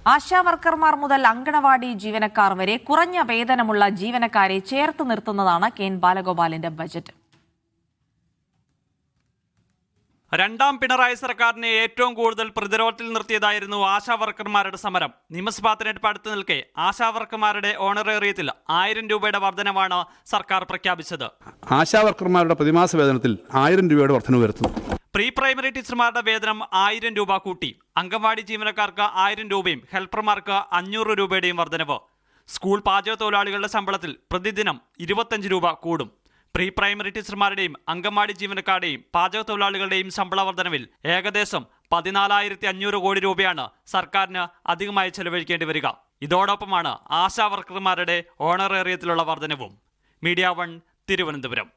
ആശാവർക്കർമാർ മുതൽ അങ്കണവാടി ജീവനക്കാർ വരെ കുറഞ്ഞ വേതനമുള്ള ജീവനക്കാരെ ചേർത്ത് നിർത്തുന്നതാണ് കെ.എൻ. ബാലഗോപാലിന്റെ ബജറ്റ്. രണ്ടാം പിണറായി സർക്കാരിനെ ഏറ്റവും കൂടുതൽ പ്രതിരോധത്തിൽ നിർത്തിയതായിരുന്നു ആശാവർക്കർമാരുടെ സമരം. നിയമസഭാ തെരഞ്ഞെടുപ്പ് അടുത്ത് നിൽക്കെ ആശാവർക്കർമാരുടെ ഓണറേറിയത്തിൽ 1000 രൂപയുടെ വർധനവാണ് സർക്കാർ പ്രഖ്യാപിച്ചത്. ആശാവർക്കർമാരുടെ പ്രതിമാസ വേതനത്തിൽ 1000 രൂപയുടെ വർധന വരുത്തും. പ്രീ പ്രൈമറി ടീച്ചർമാരുടെ വേതനം 1000 രൂപ കൂട്ടി. അംഗൻവാടി ജീവനക്കാർക്ക് 1000 രൂപയും ഹെൽപ്പർമാർക്ക് 500 രൂപയുടെയും വർധനവ്. സ്കൂൾ പാചക തൊഴിലാളികളുടെ ശമ്പളത്തിൽ പ്രതിദിനം 25 രൂപ കൂടും. പ്രീ പ്രൈമറി ടീച്ചർമാരുടെയും അംഗൻവാടി ജീവനക്കാരുടെയും പാചക തൊഴിലാളികളുടെയും ശമ്പള വർധനവിൽ ഏകദേശം 14,500 കോടി രൂപയാണ് സർക്കാരിന് അധികമായി ചെലവഴിക്കേണ്ടി വരിക. ഇതോടൊപ്പമാണ് ആശാവർക്കർമാരുടെ ഓണറേറിയത്തിലുള്ള വർധനവും. മീഡിയ 1 തിരുവനന്തപുരം.